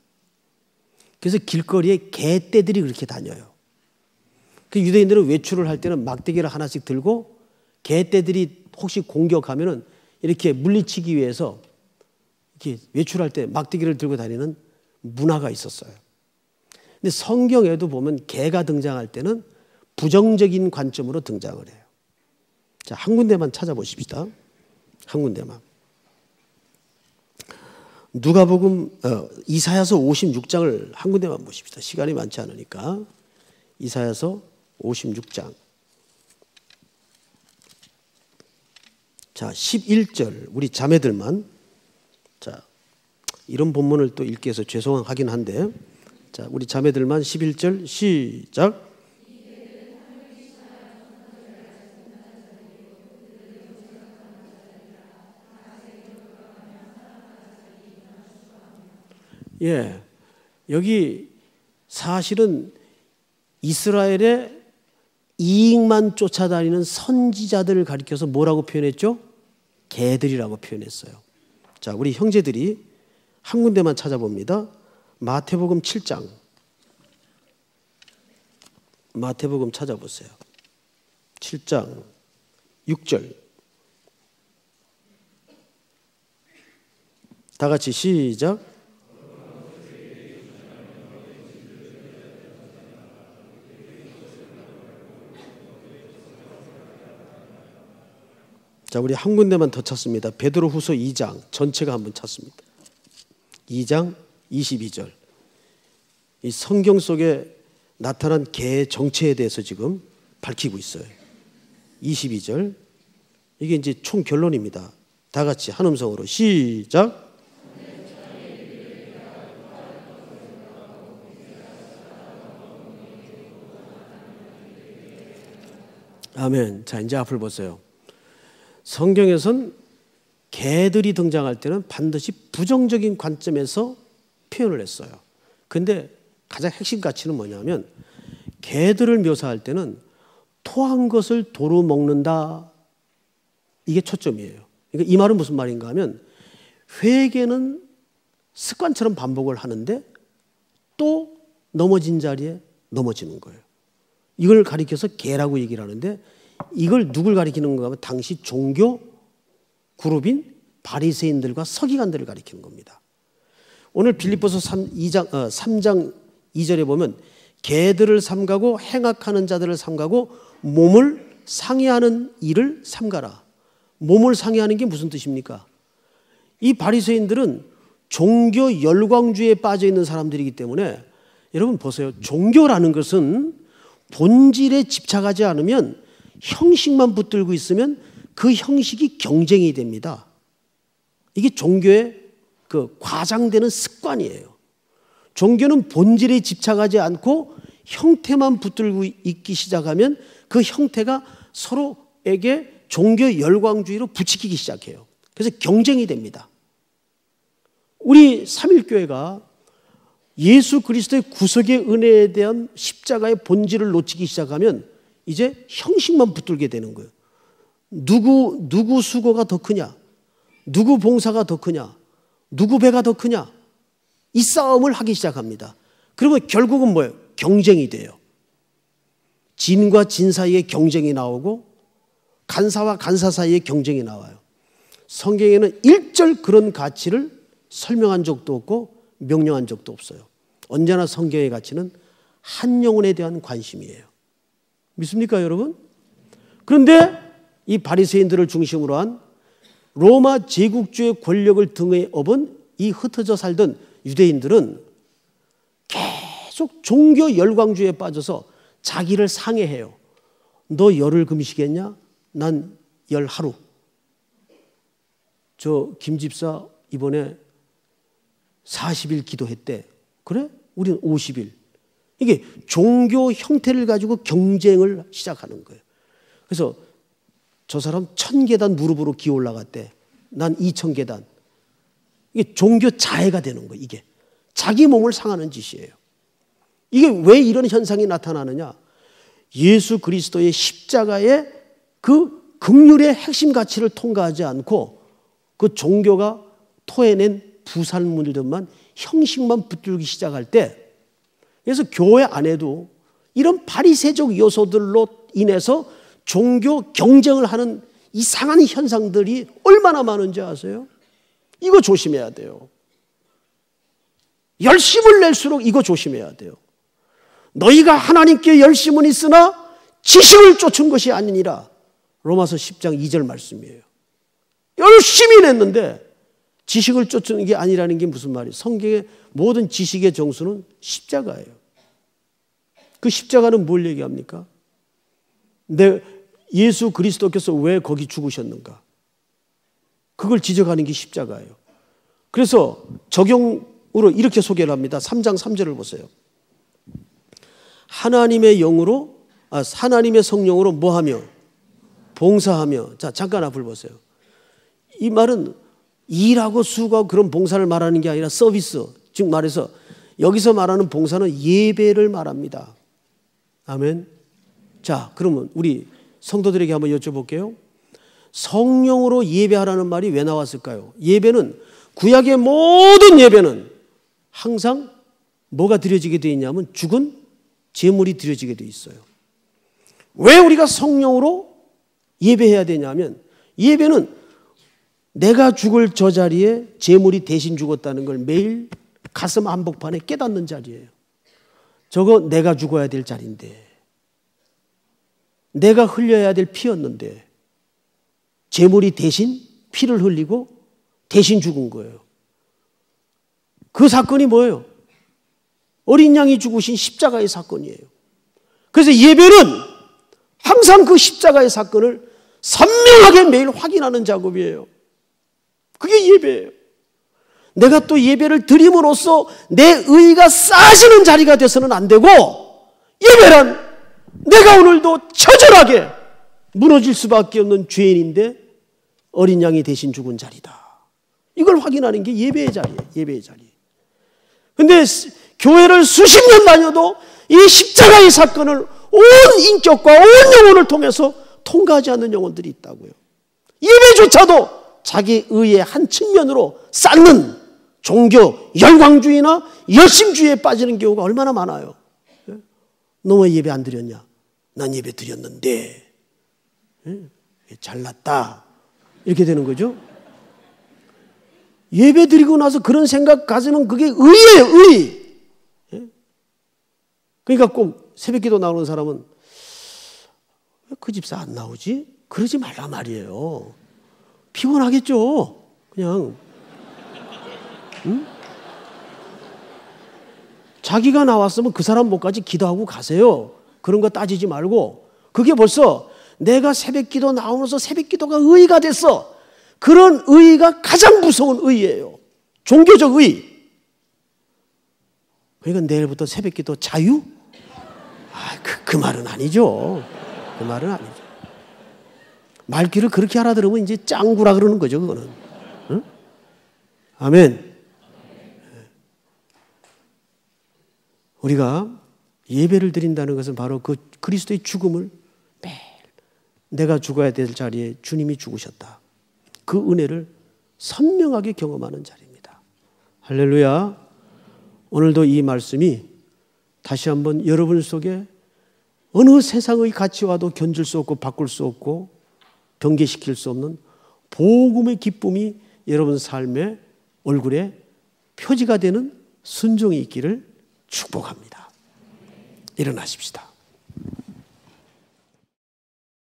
그래서 길거리에 개떼들이 그렇게 다녀요. 그 유대인들은 외출을 할 때는 막대기를 하나씩 들고 개떼들이 혹시 공격하면은 이렇게 물리치기 위해서 이렇게 외출할 때 막대기를 들고 다니는 문화가 있었어요. 근데 성경에도 보면 개가 등장할 때는 부정적인 관점으로 등장을 해요. 자, 한 군데만 찾아보십시다. 한 군데만. 누가복음 이사야서 56장을 한 군데만 보십시다. 시간이 많지 않으니까. 이사야서 56장. 자, 11절 우리 자매들만. 자, 이런 본문을 또 읽기 위해서 죄송하긴 한데, 자, 우리 자매들만 11절 시작. 예, 여기 사실은 이스라엘의 이익만 쫓아다니는 선지자들을 가리켜서 뭐라고 표현했죠? 개들이라고 표현했어요. 자, 우리 형제들이 한 군데만 찾아봅니다. 마태복음 7장. 마태복음 찾아보세요. 7장 6절. 다 같이 시작. 자, 우리 한 군데만 더 찾습니다. 베드로후서 2장 전체가 한번 찾습니다. 2장 22절. 이 성경 속에 나타난 개의 정체에 대해서 지금 밝히고 있어요. 22절. 이게 이제 총 결론입니다. 다 같이 한 음성으로 시작. 아멘. 자, 이제 앞을 보세요. 성경에선 개들이 등장할 때는 반드시 부정적인 관점에서 표현을 했어요. 그런데 가장 핵심 가치는 뭐냐면 개들을 묘사할 때는 토한 것을 도로 먹는다. 이게 초점이에요. 그러니까 이 말은 무슨 말인가 하면 회개는 습관처럼 반복을 하는데 또 넘어진 자리에 넘어지는 거예요. 이걸 가리켜서 개라고 얘기를 하는데 이걸 누굴 가리키는 건가 하면 당시 종교 그룹인 바리새인들과 서기관들을 가리키는 겁니다. 오늘 빌립보서 3장 2절에 보면 개들을 삼가고 행악하는 자들을 삼가고 몸을 상해하는 일을 삼가라. 몸을 상해하는 게 무슨 뜻입니까? 이 바리새인들은 종교 열광주의에 빠져 있는 사람들이기 때문에 여러분 보세요. 종교라는 것은 본질에 집착하지 않으면 형식만 붙들고 있으면 그 형식이 경쟁이 됩니다. 이게 종교의 그 과장되는 습관이에요. 종교는 본질에 집착하지 않고 형태만 붙들고 있기 시작하면 그 형태가 서로에게 종교 열광주의로 부추기기 시작해요. 그래서 경쟁이 됩니다. 우리 삼일교회가 예수 그리스도의 구속의 은혜에 대한 십자가의 본질을 놓치기 시작하면 이제 형식만 붙들게 되는 거예요. 누구 수고가 더 크냐? 누구 봉사가 더 크냐? 누구 배가 더 크냐? 이 싸움을 하기 시작합니다. 그러면 결국은 뭐예요? 경쟁이 돼요. 진과 진 사이의 경쟁이 나오고 간사와 간사 사이의 경쟁이 나와요. 성경에는 일절 그런 가치를 설명한 적도 없고 명령한 적도 없어요. 언제나 성경의 가치는 한 영혼에 대한 관심이에요. 믿습니까, 여러분? 그런데 이 바리새인들을 중심으로 한 로마 제국주의 권력을 등에 업은 이 흩어져 살던 유대인들은 계속 종교 열광주의에 빠져서 자기를 상해해요. 너 열흘 금식했냐? 난 열 하루. 저 김 집사 이번에 40일 기도했대. 그래? 우리는 50일. 이게 종교 형태를 가지고 경쟁을 시작하는 거예요. 그래서 저 사람 1000계단 무릎으로 기어 올라갔대. 난 2000계단. 이게 종교 자해가 되는 거예요. 이게 자기 몸을 상하는 짓이에요. 이게 왜 이런 현상이 나타나느냐? 예수 그리스도의 십자가의 그 긍휼의 핵심 가치를 통과하지 않고 그 종교가 토해낸 부산물들만 형식만 붙들기 시작할 때, 그래서 교회 안에도 이런 바리새적 요소들로 인해서 종교 경쟁을 하는 이상한 현상들이 얼마나 많은지 아세요? 이거 조심해야 돼요. 열심을 낼수록 이거 조심해야 돼요. 너희가 하나님께 열심은 있으나 지식을 쫓은 것이 아니니라. 로마서 10장 2절 말씀이에요. 열심히 냈는데 지식을 쫓는 게 아니라는 게 무슨 말이에요? 성경의 모든 지식의 정수는 십자가예요. 그 십자가는 뭘 얘기합니까? 예수 그리스도께서 왜 거기 죽으셨는가? 그걸 지적하는 게 십자가예요. 그래서 적용으로 이렇게 소개를 합니다. 3장 3절을 보세요. 하나님의 성령으로 뭐하며? 봉사하며. 자, 잠깐 앞을 보세요. 이 말은 일하고 수고하고 그런 봉사를 말하는 게 아니라 서비스, 즉 말해서 여기서 말하는 봉사는 예배를 말합니다. 아멘. 자, 그러면 우리 성도들에게 한번 여쭤볼게요. 성령으로 예배하라는 말이 왜 나왔을까요? 예배는, 구약의 모든 예배는 항상 뭐가 드려지게 되어 있냐면 죽은 제물이 드려지게 되어 있어요. 왜 우리가 성령으로 예배해야 되냐면, 예배는 내가 죽을 저 자리에 제물이 대신 죽었다는 걸 매일 가슴 한복판에 깨닫는 자리예요. 저거 내가 죽어야 될 자리인데, 내가 흘려야 될 피였는데 제물이 대신 피를 흘리고 대신 죽은 거예요. 그 사건이 뭐예요? 어린 양이 죽으신 십자가의 사건이에요. 그래서 예배는 항상 그 십자가의 사건을 선명하게 매일 확인하는 작업이에요. 그게 예배예요. 내가 또 예배를 드림으로써 내 의의가 쌓아지는 자리가 돼서는 안 되고, 예배란 내가 오늘도 처절하게 무너질 수밖에 없는 죄인인데 어린 양이 대신 죽은 자리다. 이걸 확인하는 게 예배의 자리예요. 예배의 자리. 근데 교회를 수십 년 다녀도 이 십자가의 사건을 온 인격과 온 영혼을 통해서 통과하지 않는 영혼들이 있다고요. 예배조차도 자기 의의 한 측면으로 쌓는 종교 열광주의나 열심주의에 빠지는 경우가 얼마나 많아요. 너 왜 예배 안 드렸냐? 난 예배 드렸는데 잘났다, 이렇게 되는 거죠. 예배 드리고 나서 그런 생각 가지면 그게 의예요. 의. 그러니까 꼭 새벽기도 나오는 사람은 왜 그 집사 안 나오지? 그러지 말라 말이에요. 피곤하겠죠. 그냥 응? 자기가 나왔으면 그 사람 목까지 기도하고 가세요. 그런 거 따지지 말고, 그게 벌써 내가 새벽기도 나오면서 새벽기도가 의의가 됐어. 그런 의의가 가장 무서운 의의예요. 종교적 의의. 그러니까 내일부터 새벽기도 자유? 그 말은 아니죠. 그 말은 아니죠. 말귀를 그렇게 알아들으면 이제 짱구라 그러는 거죠, 그거는. 응? 아멘. 우리가 예배를 드린다는 것은 바로 그 그리스도의 죽음을 매일 내가 죽어야 될 자리에 주님이 죽으셨다, 그 은혜를 선명하게 경험하는 자리입니다. 할렐루야. 오늘도 이 말씀이 다시 한번 여러분 속에 어느 세상의 가치와도 견줄 수 없고 바꿀 수 없고 변개시킬 수 없는 복음의 기쁨이 여러분 삶의 얼굴에 표지가 되는 순종이 있기를 축복합니다. 일어나십시다.